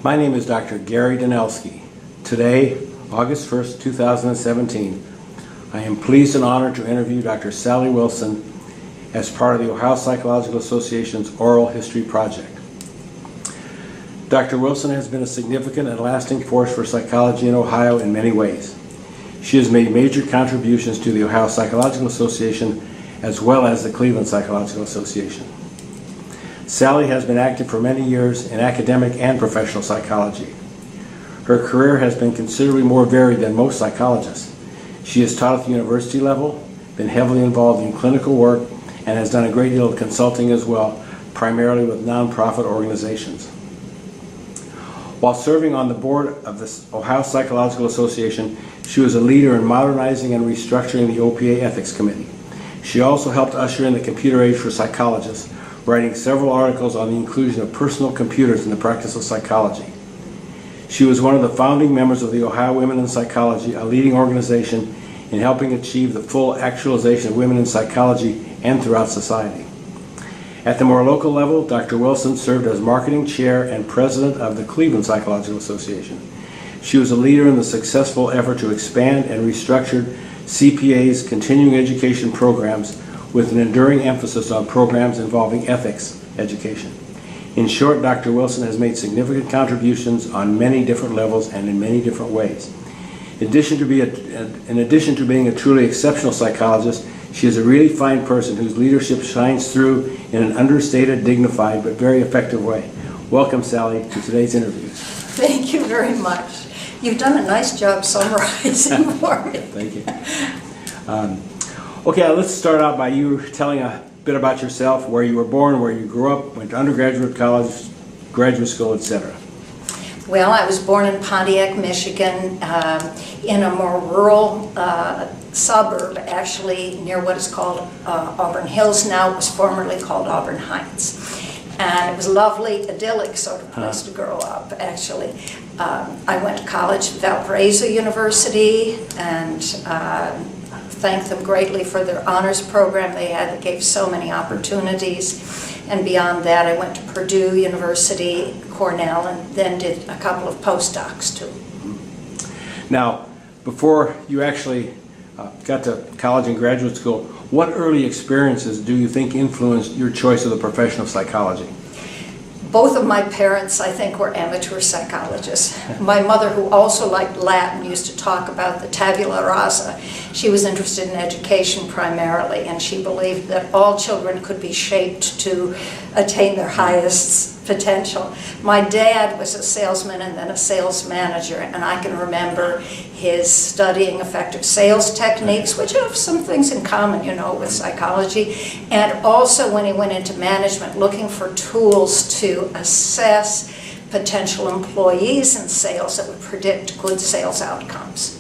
My name is Dr. Gary Danelski. Today, August 1st, 2017, I am pleased and honored to interview Dr. Sally Wilson as part of the Ohio Psychological Association's Oral History Project. Dr. Wilson has been a significant and lasting force for psychology in Ohio in many ways. She has made major contributions to the Ohio Psychological Association as well as the Cleveland Psychological Association. Sally has been active for many years in academic and professional psychology. Her career has been considerably more varied than most psychologists. She has taught at the university level, been heavily involved in clinical work, and has done a great deal of consulting as well, primarily with nonprofit organizations. While serving on the board of the Ohio Psychological Association, she was a leader in modernizing and restructuring the OPA Ethics Committee. She also helped usher in the computer age for psychologists, writing several articles on the inclusion of personal computers in the practice of psychology. She was one of the founding members of the Ohio Women in Psychology, a leading organization in helping achieve the full actualization of women in psychology and throughout society. At the more local level, Dr. Wilson served as marketing chair and president of the Cleveland Psychological Association. She was a leader in the successful effort to expand and restructure CPA's continuing education programs with an enduring emphasis on programs involving ethics education. In short, Dr. Wilson has made significant contributions on many different levels and in many different ways. In addition to being a truly exceptional psychologist, she is a really fine person whose leadership shines through in an understated, dignified, but very effective way. Welcome, Sally, to today's interview. Thank you very much. You've done a nice job summarizing for me. Thank you. Okay, let's start out by you telling a bit about yourself, where you were born, where you grew up, went to undergraduate college, graduate school, etc. Well, I was born in Pontiac, Michigan, in a more rural suburb, actually, near what is called Auburn Hills now. It was formerly called Auburn Heights. And it was a lovely, idyllic sort of place to grow up, actually. I went to college at Valparaiso University and thank them greatly for their honors program they had that gave so many opportunities. And beyond that, I went to Purdue University, Cornell, and then did a couple of postdocs too. Now, before you actually got to college and graduate school, what early experiences do you think influenced your choice of the profession of psychology? Both of my parents, I think, were amateur psychologists. My mother, who also liked Latin, used to talk about the tabula rasa. She was interested in education primarily, and she believed that all children could be shaped to attain their highest potential. My dad was a salesman and then a sales manager, and I can remember his studying effective sales techniques, which have some things in common, you know, with psychology, and also when he went into management, looking for tools to assess potential employees in sales that would predict good sales outcomes.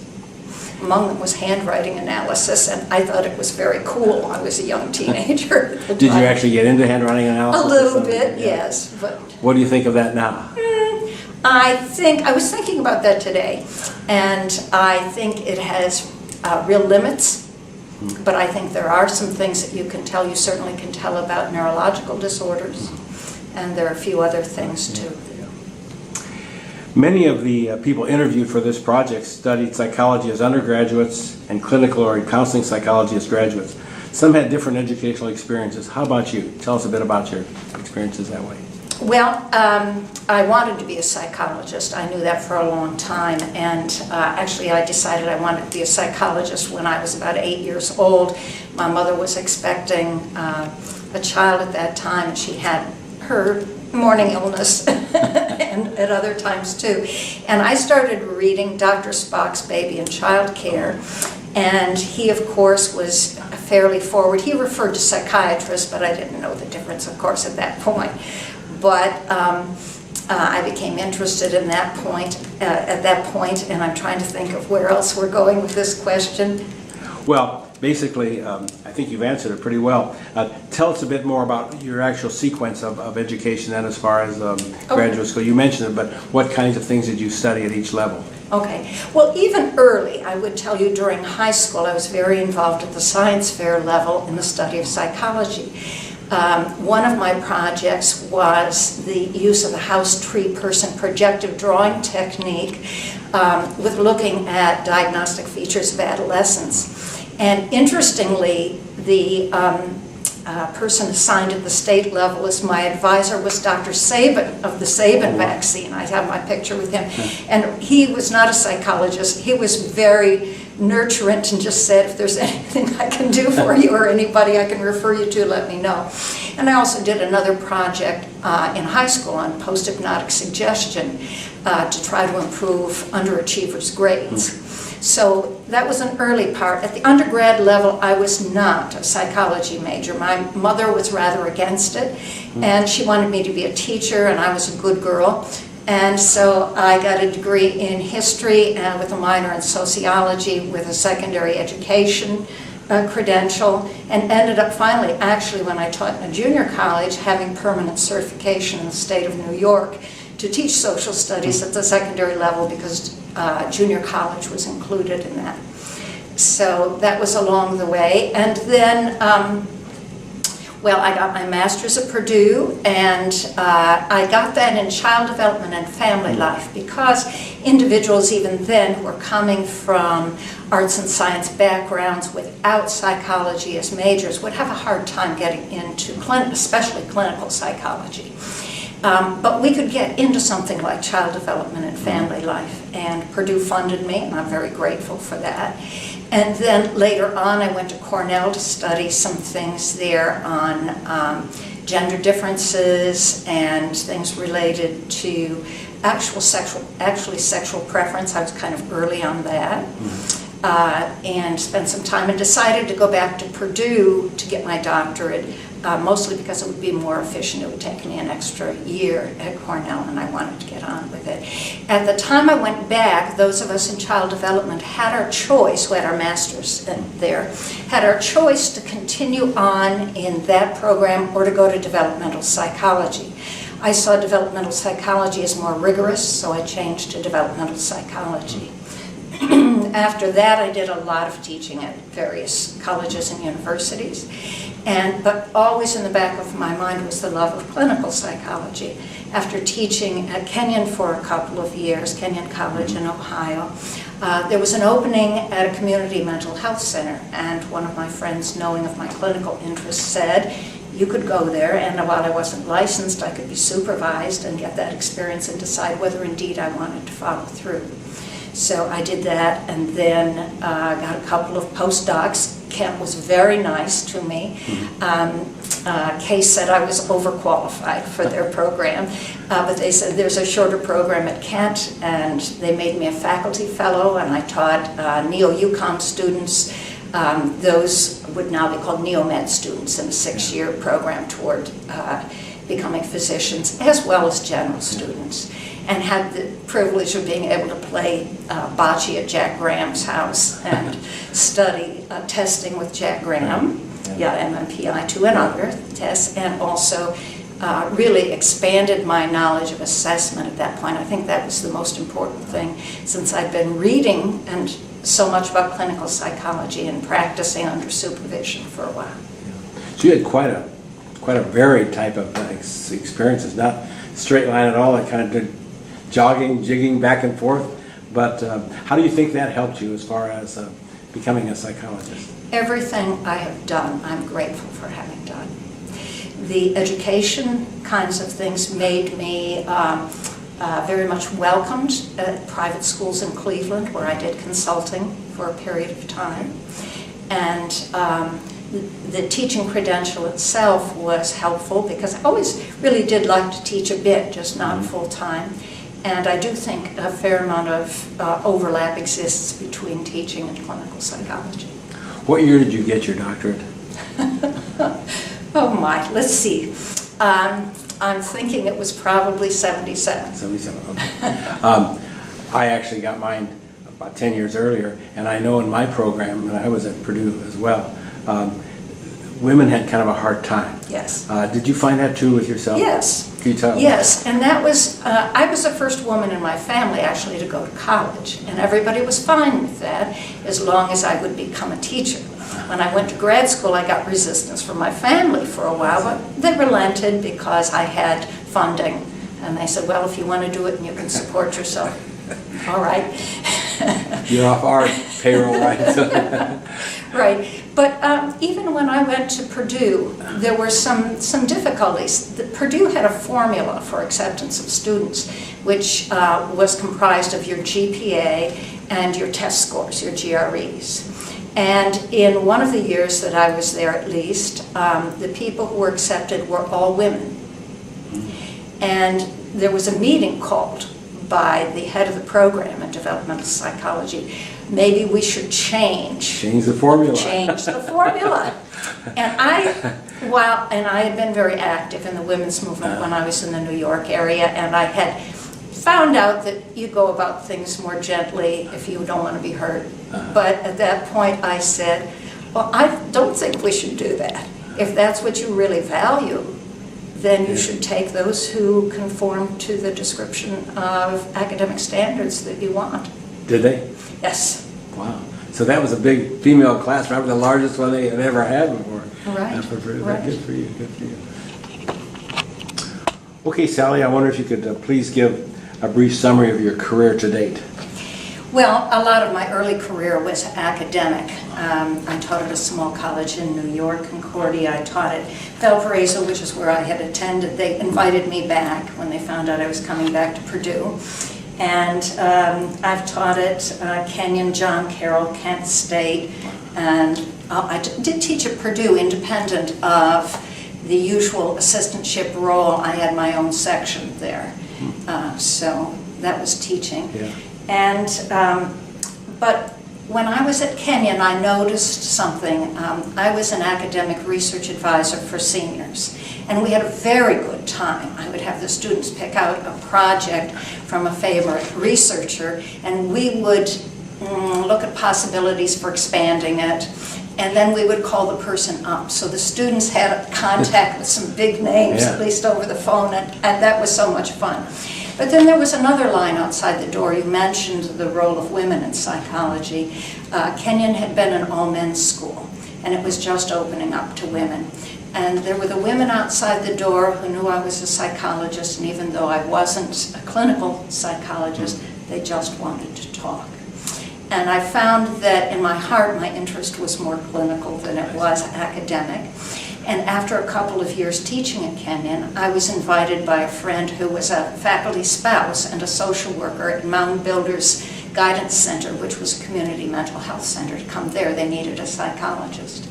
Among them was handwriting analysis, and I thought it was very cool. I was a young teenager. Did you actually get into handwriting analysis? A little bit, yes. But what do you think of that now? I was thinking about that today, and I think it has real limits, but I think there are some things that you certainly can tell about neurological disorders, and there are a few other things too. Many of the people interviewed for this project studied psychology as undergraduates and clinical or counseling psychology as graduates. Some had different educational experiences. How about you? Tell us a bit about your experiences that way. Well, I wanted to be a psychologist. I knew that for a long time, and actually I decided I wanted to be a psychologist when I was about 8 years old. My mother was expecting a child at that time, and she had her morning illness and at other times too. And I started reading Dr. Spock's Baby and Child Care, and he of course was fairly forward. He referred to psychiatrists, but I didn't know the difference of course at that point. But I became interested in that point, at that point, and I'm trying to think of where else we're going with this question. Well, basically, I think you've answered it pretty well. Tell us a bit more about your actual sequence of education then as far as graduate school. You mentioned it, but what kinds of things did you study at each level? Okay. Well, even early, I would tell you during high school, I was very involved at the science fair level in the study of psychology. One of my projects was the use of the house tree person projective drawing technique with looking at diagnostic features of adolescence. And interestingly, the person assigned at the state level as my advisor was Dr. Sabin of the Sabin vaccine. I have my picture with him. And he was not a psychologist. He was very nurturant and just said, if there's anything I can do for you or anybody I can refer you to, let me know. And I also did another project in high school on post-hypnotic suggestion to try to improve underachievers' grades. So that was an early part. At the undergrad level, I was not a psychology major. My mother was rather against it, and she wanted me to be a teacher, and I was a good girl. And so I got a degree in history and with a minor in sociology with a secondary education credential, and ended up finally, actually when I taught in a junior college, having permanent certification in the state of New York to teach social studies at the secondary level because junior college was included in that. So that was along the way. And then, well, I got my master's at Purdue, and I got that in child development and family life because individuals even then who were coming from arts and science backgrounds without psychology as majors would have a hard time getting into, especially clinical psychology. But we could get into something like child development and family life, and Purdue funded me, and I'm very grateful for that. And then later on, I went to Cornell to study some things there on gender differences and things related to actually sexual preference. I was kind of early on that. And spent some time and decided to go back to Purdue to get my doctorate, mostly because it would be more efficient. It would take me an extra year at Cornell, and I wanted to get on with it. At the time I went back, those of us in child development had our choice, who had our masters there, had our choice to continue on in that program or to go to developmental psychology. I saw developmental psychology as more rigorous, so I changed to developmental psychology. After that, I did a lot of teaching at various colleges and universities, but always in the back of my mind was the love of clinical psychology. After teaching at Kenyon for a couple of years, Kenyon College in Ohio, there was an opening at a community mental health center, and one of my friends, knowing of my clinical interests, said, you could go there, and while I wasn't licensed, I could be supervised and get that experience and decide whether indeed I wanted to follow through. So I did that, and then got a couple of postdocs. Kent was very nice to me. Kay said I was overqualified for their program, but they said there's a shorter program at Kent, and they made me a faculty fellow, and I taught neo-UConn students. Those would now be called neo-med students in a 6-year program toward becoming physicians, as well as general students. And had the privilege of being able to play bocce at Jack Graham's house and study testing with Jack Graham, MMPI2 and other tests, and also really expanded my knowledge of assessment at that point. I think that was the most important thing, since I'd been reading and so much about clinical psychology and practicing under supervision for a while. So you had quite a varied type of experiences, not straight line at all. I kind of did jogging, jigging back and forth, but how do you think that helped you as far as becoming a psychologist? Everything I have done, I'm grateful for having done. The education kinds of things made me very much welcomed at private schools in Cleveland, where I did consulting for a period of time. And the teaching credential itself was helpful because I always really did like to teach a bit, just not full-time. And I do think a fair amount of overlap exists between teaching and clinical psychology. What year did you get your doctorate? Oh my, let's see. I'm thinking it was probably 77. 77, okay. I actually got mine about 10 years earlier, and I know in my program, and I was at Purdue as well, women had kind of a hard time. Yes. Did you find that too with yourself? Yes. Can you tell? Yes, and that was, I was the first woman in my family actually to go to college, and everybody was fine with that as long as I would become a teacher. When I went to grad school, I got resistance from my family for a while, but they relented because I had funding. And they said, well, if you want to do it and you can support yourself, all right. You're off our payroll, right? Right. But even when I went to Purdue, there were some difficulties. Purdue had a formula for acceptance of students, which was comprised of your GPA and your test scores, your GREs. And in one of the years that I was there, at least, the people who were accepted were all women. And there was a meeting called by the head of the program in developmental psychology. Maybe we should change the formula. Change the formula. And I had been very active in the women's movement when I was in the New York area, and I had found out that you go about things more gently if you don't want to be hurt. But at that point I said, well, I don't think we should do that. If that's what you really value, then you should take those who conform to the description of academic standards that you want. Did they? Yes. Wow. So that was a big female class, probably the largest one they had ever had before. Right. Good for you. Right. Good for you. Okay, Sally, I wonder if you could please give a brief summary of your career to date. Well, a lot of my early career was academic. I taught at a small college in New York, Concordia. I taught at Valparaiso, which is where I had attended. They invited me back when they found out I was coming back to Purdue. And I've taught at Kenyon, John Carroll, Kent State, and I did teach at Purdue independent of the usual assistantship role. I had my own section there. So that was teaching. Yeah. And, but when I was at Kenyon, I noticed something. I was an academic research advisor for seniors, and we had a very good time. I would have the students pick out a project from a favorite researcher, and we would look at possibilities for expanding it, and then we would call the person up. So the students had contact with some big names, at least over the phone, and that was so much fun. But then there was another line outside the door. You mentioned the role of women in psychology. Kenyon had been an all-men's school, and it was just opening up to women. And there were the women outside the door who knew I was a psychologist, and even though I wasn't a clinical psychologist, they just wanted to talk. And I found that in my heart, my interest was more clinical than it was academic. And after a couple of years teaching at Kenyon, I was invited by a friend who was a faculty spouse and a social worker at Mound Builders Guidance Center, which was a community mental health center, to come there. They needed a psychologist.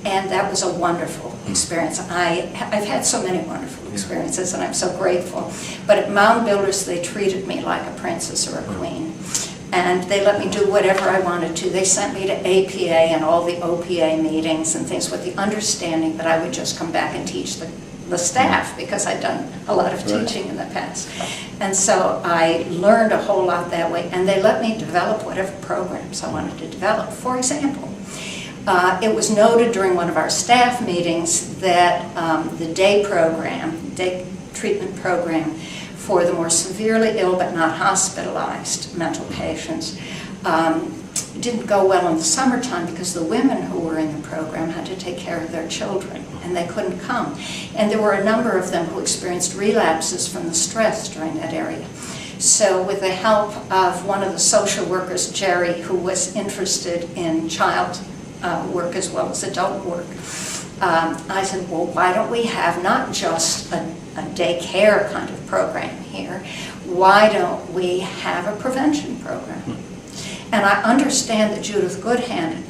And that was a wonderful experience. I've had so many wonderful experiences, and I'm so grateful. But at Mound Builders, they treated me like a princess or a queen. And they let me do whatever I wanted to. They sent me to APA and all the OPA meetings and things with the understanding that I would just come back and teach the staff, because I'd done a lot of teaching in the past. And so I learned a whole lot that way, and they let me develop whatever programs I wanted to develop. For example, it was noted during one of our staff meetings that the day treatment program for the more severely ill but not hospitalized mental patients didn't go well in the summertime, because the women who were in the program had to take care of their children and they couldn't come. And there were a number of them who experienced relapses from the stress during that area. So with the help of one of the social workers, Jerry, who was interested in child work as well as adult work, I said, well, why don't we have not just a daycare kind of program here? Why don't we have a prevention program? And I understand that Judith Goodhand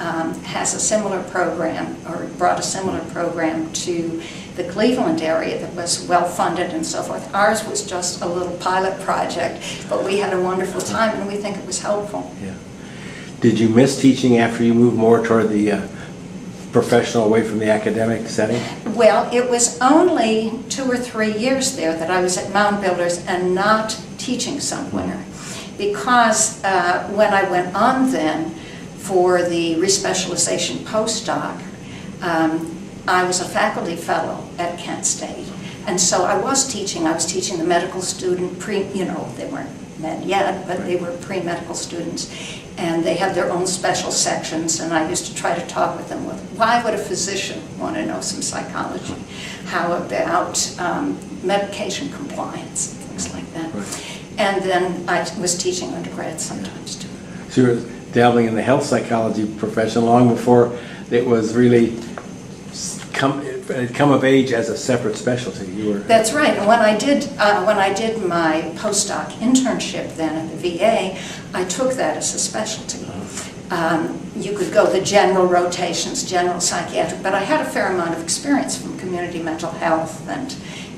has a similar program, or brought a similar program to the Cleveland area that was well-funded and so forth. Ours was just a little pilot project, but we had a wonderful time, and we think it was helpful. Yeah. Did you miss teaching after you moved more toward the professional, away from the academic setting? Well, it was only 2 or 3 years there that I was at Mound Builders and not teaching somewhere, because when I went on then for the respecialization postdoc, I was a faculty fellow at Kent State, And so I was teaching the medical student, they weren't med yet, but they were pre-medical students. And they had their own special sections, and I used to try to talk with them with, why would a physician want to know some psychology? How about medication compliance, things like that. Right. And then I was teaching undergrad sometimes too. So you were dabbling in the health psychology profession long before it was really come of age as a separate specialty. You were. That's right. And when I did my postdoc internship then at the VA, I took that as a specialty. You could go the general rotations, general psychiatric, but I had a fair amount of experience from community mental health,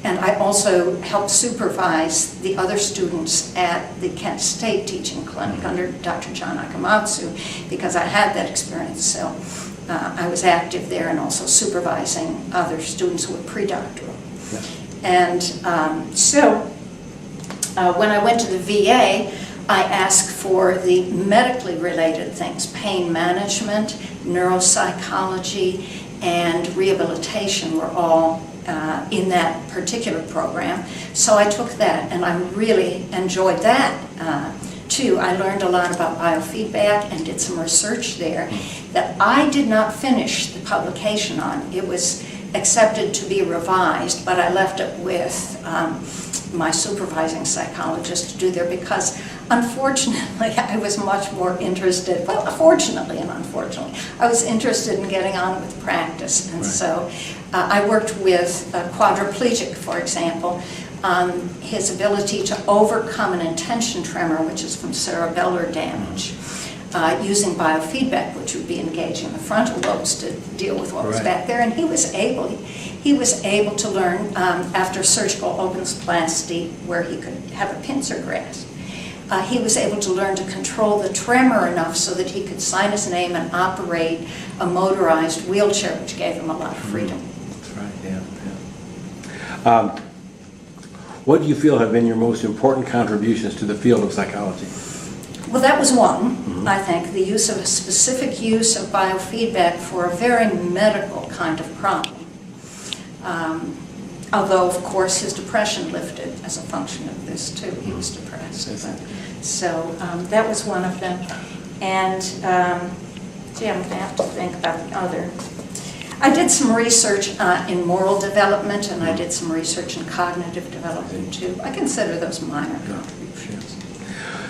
and I also helped supervise the other students at the Kent State Teaching Clinic under Dr. John Akamatsu, because I had that experience. So I was active there and also supervising other students who were pre-doctoral. Yeah. And so when I went to the VA, I asked for the medically related things, pain management, neuropsychology, and rehabilitation were all in that particular program. So I took that, and I really enjoyed that too. I learned a lot about biofeedback and did some research there that I did not finish the publication on. It was accepted to be revised, but I left it with my supervising psychologist to do there because unfortunately I was much more interested, well, fortunately and unfortunately, I was interested in getting on with practice. And so I worked with a quadriplegic, for example, on his ability to overcome an intention tremor, which is from cerebellar damage, using biofeedback, which would be engaging the frontal lobes to deal with what was back there. And he was able to learn after surgical opensplasty, where he could have a pincer grasp. He was able to learn to control the tremor enough so that he could sign his name and operate a motorized wheelchair, which gave him a lot of freedom. That's right, yeah. What do you feel have been your most important contributions to the field of psychology? Well, that was one, I think, the use of a specific use of biofeedback for a very medical kind of problem. Although, of course, his depression lifted as a function of this, too. He was depressed. So that was one of them. And, gee, I'm going to have to think about the other. I did some research in moral development, and I did some research in cognitive development, too. I consider those minor contributions.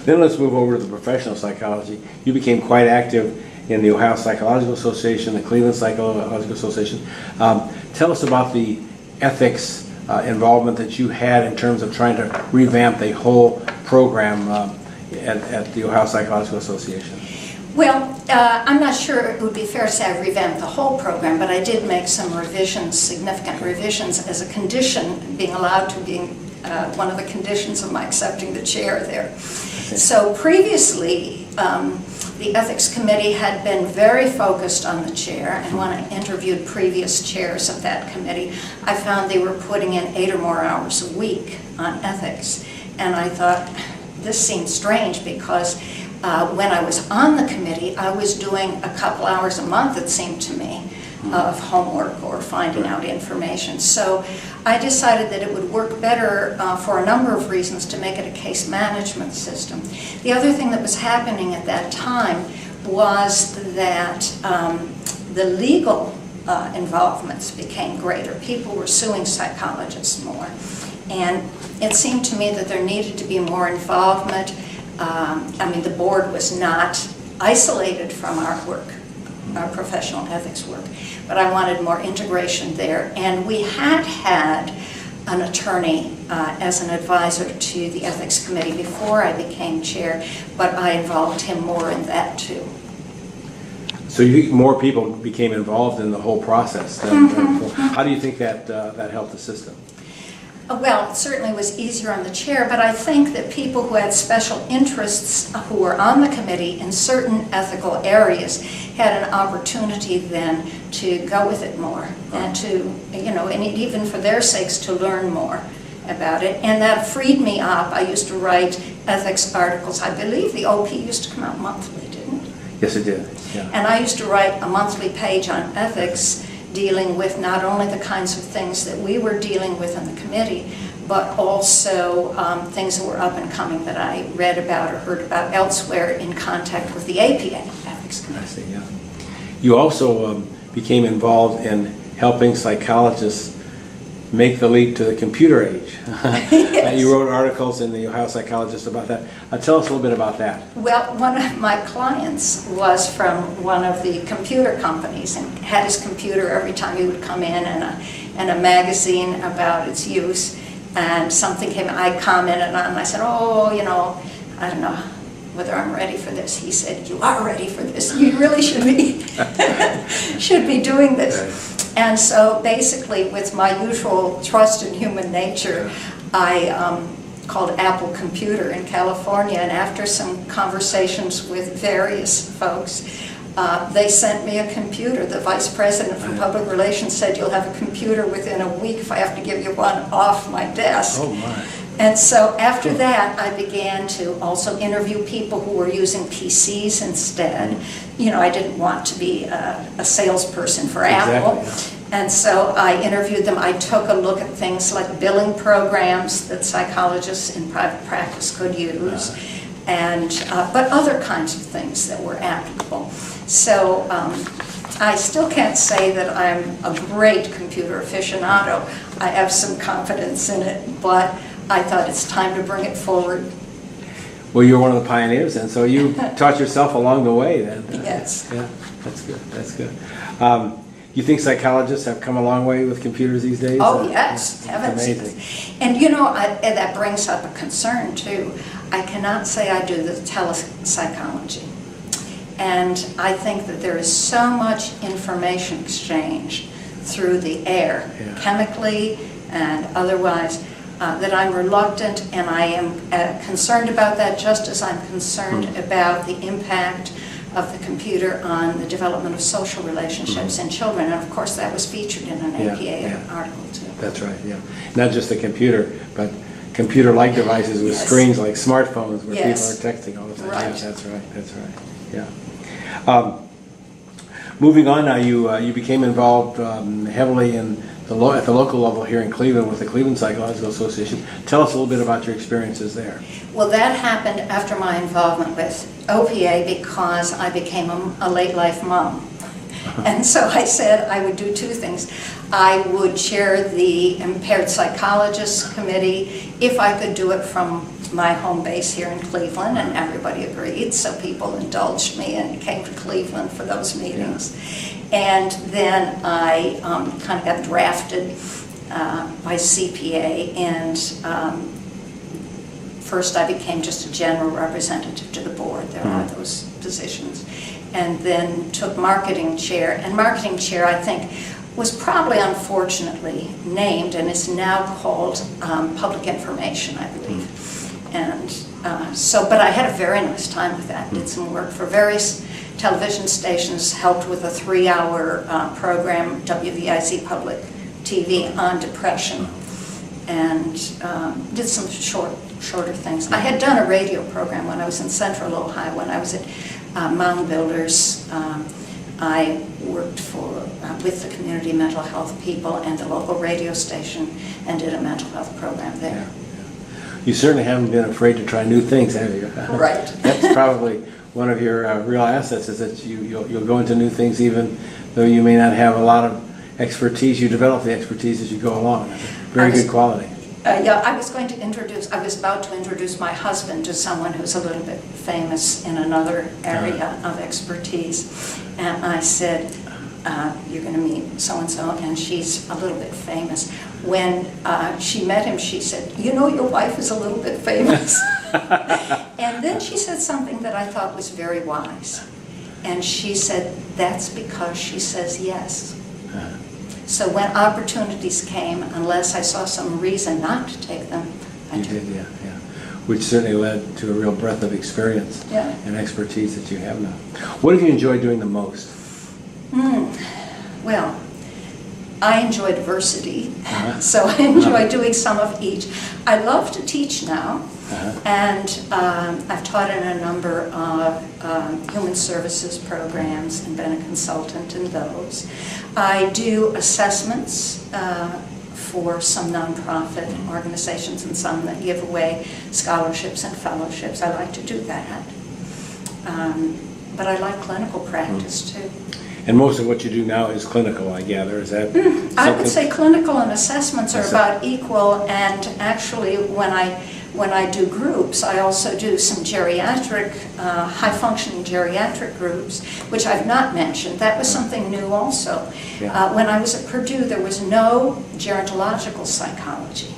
Then let's move over to the professional psychology. You became quite active in the Ohio Psychological Association, the Cleveland Psychological Association. Tell us about the ethics involvement that you had in terms of trying to revamp the whole program at the Ohio Psychological Association. Well, I'm not sure it would be fair to say I revamped the whole program, but I did make some revisions, significant revisions, as a condition, being allowed to be one of the conditions of my accepting the chair there. So previously, the ethics committee had been very focused on the chair, and when I interviewed previous chairs of that committee, I found they were putting in 8 or more hours a week on ethics. And I thought, this seemed strange because when I was on the committee, I was doing a couple hours a month, it seemed to me, of homework or finding out information. So I decided that it would work better for a number of reasons to make it a case management system. The other thing that was happening at that time was that the legal involvements became greater. People were suing psychologists more. And it seemed to me that there needed to be more involvement. I mean, the board was not isolated from our work, our professional ethics work, but I wanted more integration there. And we had an attorney as an advisor to the ethics committee before I became chair, but I involved him more in that too. So more people became involved in the whole process. How do you think that helped the system? Well, it certainly was easier on the chair, but I think that people who had special interests who were on the committee in certain ethical areas had an opportunity then to go with it more and to, and even for their sakes to learn more about it. And that freed me up. I used to write ethics articles. I believe the OP used to come out monthly, didn't it? Yes, it did. Yeah. And I used to write a monthly page on ethics dealing with not only the kinds of things that we were dealing with in the committee, but also things that were up and coming that I read about or heard about elsewhere in contact with the APA, Ethics Committee. I see, yeah. You also became involved in helping psychologists make the leap to the computer age. Yes. You wrote articles in the Ohio Psychologist about that. Tell us a little bit about that. Well, one of my clients was from one of the computer companies and had his computer every time he would come in and a magazine about its use. And something came, I commented on, and I said, oh, you know, I don't know whether I'm ready for this. He said, you are ready for this. You really should be, should be doing this. And so basically, with my usual trust in human nature, I called Apple Computer in California, and after some conversations with various folks, they sent me a computer. The vice president from public relations said, you'll have a computer within a week if I have to give you one off my desk. Oh my. And so after that, I began to also interview people who were using PCs instead. You know, I didn't want to be a salesperson for Apple. Exactly. And so I interviewed them. I took a look at things like billing programs that psychologists in private practice could use, and but other kinds of things that were applicable. So I still can't say that I'm a great computer aficionado. I have some confidence in it, but I thought it's time to bring it forward. Well, you're one of the pioneers, and so you taught yourself along the way then. Yes. Yeah, that's good, that's good. You think psychologists have come a long way with computers these days? Oh, yes, heavens. Amazing. And you know, and that brings up a concern too. I cannot say I do the telepsychology. And I think that there is so much information exchange through the air, chemically and otherwise, that I'm reluctant, and I am concerned about that, just as I'm concerned about the impact of the computer on the development of social relationships in children. And of course that was featured in an APA article too. That's right, yeah. Not just the computer, but computer-like devices with screens like smartphones where people are texting all the time. Right. Yeah, that's right, yeah. Moving on now, you became involved heavily in at the local level here in Cleveland with the Cleveland Psychological Association. Tell us a little bit about your experiences there. Well, that happened after my involvement with OPA because I became a late life mom. And so I said I would do two things. I would chair the Impaired Psychologists Committee if I could do it from my home base here in Cleveland, and everybody agreed, so people indulged me and came to Cleveland for those meetings. And then I kind of got drafted by CPA, and first I became just a general representative to the board. There are those positions. And then took marketing chair, and marketing chair I think was probably unfortunately named and is now called public information, I believe. And but I had a very nice time with that. Did some work for various television stations, helped with a 3-hour program, WVIZ Public TV, on depression, and did some shorter things. I had done a radio program when I was in Central Ohio, when I was at Mound Builders. I worked with the community mental health people and the local radio station and did a mental health program there. Yeah. You certainly haven't been afraid to try new things, have you? Right. That's probably one of your real assets, is that you'll go into new things even though you may not have a lot of expertise. You develop the expertise as you go along. Very good quality. Yeah, I was about to introduce my husband to someone who's a little bit famous in another area of expertise. And I said, you're going to meet so-and-so, and she's a little bit famous. When she met him, she said, you know, your wife is a little bit famous. And then she said something that I thought was very wise. And she said, that's because she says yes. So when opportunities came, unless I saw some reason not to take them, I took them. You did, yeah. Which certainly led to a real breadth of experience and expertise that you have now. What have you enjoyed doing the most? Well, I enjoy diversity, so I enjoy doing some of each. I love to teach now, and I've taught in a number of human services programs and been a consultant in those. I do assessments for some nonprofit organizations and some that give away scholarships and fellowships. I like to do that. But I like clinical practice too. And most of what you do now is clinical, I gather. Is that I would say clinical and assessments are about equal, and actually when I do groups, I also do some geriatric, high-functioning geriatric groups, which I've not mentioned. That was something new also. When I was at Purdue, there was no gerontological psychology.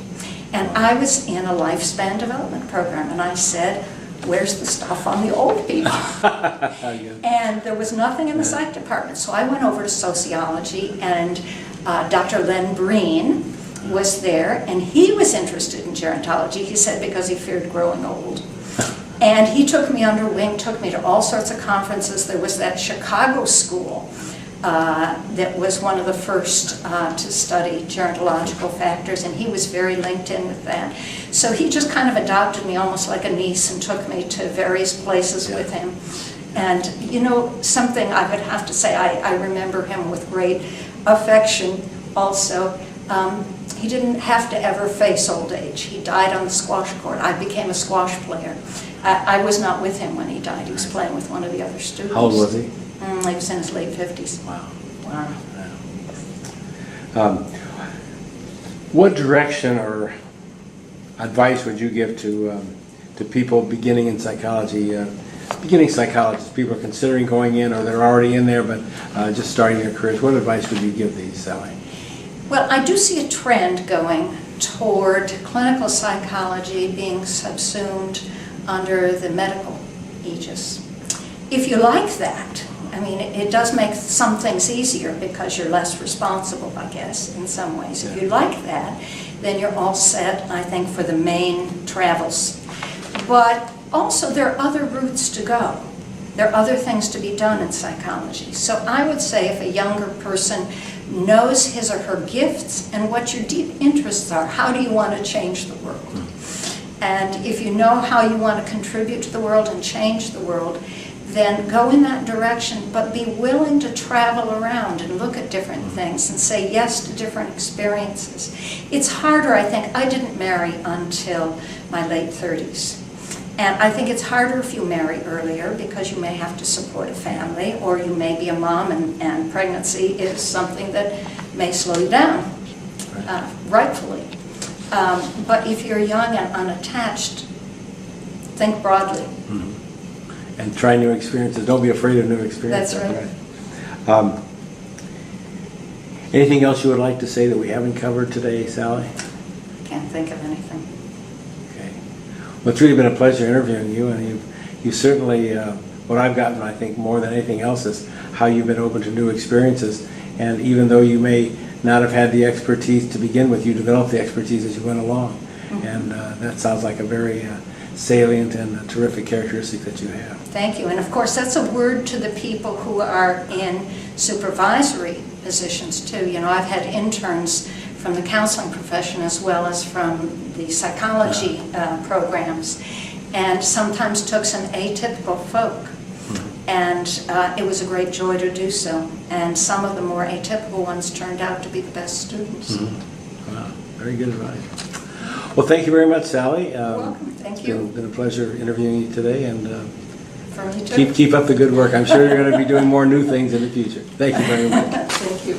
And I was in a lifespan development program, and I said, where's the stuff on the old people? And there was nothing in the psych department. So I went over to sociology, and Dr. Len Breen was there, and he was interested in gerontology, he said, because he feared growing old. And he took me under wing, took me to all sorts of conferences. There was that Chicago school that was one of the first to study gerontological factors, and he was very linked in with that. So he just kind of adopted me almost like a niece and took me to various places with him. And you know, something I would have to say, I remember him with great affection also. He didn't have to ever face old age. He died on the squash court. I became a squash player. I was not with him when he died. He was playing with one of the other students. How old was he? He was in his late 50s. Wow. Wow. What direction or advice would you give to people beginning in psychology, beginning psychologists, people are considering going in or they're already in there but just starting their careers? What advice would you give these, Sally? Well, I do see a trend going toward clinical psychology being subsumed under the medical aegis. If you like that, I mean, it does make some things easier because you're less responsible, I guess, in some ways. If you like that, then you're all set, I think, for the main travels. But also, there are other routes to go. There are other things to be done in psychology. So I would say if a younger person knows his or her gifts and what your deep interests are, how do you want to change the world? And if you know how you want to contribute to the world and change the world, then go in that direction, but be willing to travel around and look at different things and say yes to different experiences. It's harder, I think. I didn't marry until my late 30s. And I think it's harder if you marry earlier because you may have to support a family, or you may be a mom and pregnancy is something that may slow you down, rightfully. But if you're young and unattached, think broadly. Mm-hmm. And try new experiences. Don't be afraid of new experiences. That's right. Anything else you would like to say that we haven't covered today, Sally? Can't think of anything. Okay. Well, it's really been a pleasure interviewing you, and you certainly, what I've gotten, I think, more than anything else is how you've been open to new experiences. And even though you may not have had the expertise to begin with, you developed the expertise as you went along. Mm-hmm. And that sounds like a very salient and a terrific characteristic that you have. Thank you. And of course, that's a word to the people who are in supervisory positions too. You know, I've had interns from the counseling profession as well as from the psychology programs, and sometimes took some atypical folk. And it was a great joy to do so. And some of the more atypical ones turned out to be the best students. Mm-hmm. Wow, very good advice. Well, thank you very much, Sally. You're welcome. Thank you. It's been a pleasure interviewing you today, and for me too. keep up the good work. I'm sure you're going to be doing more new things in the future. Thank you very much. Thank you.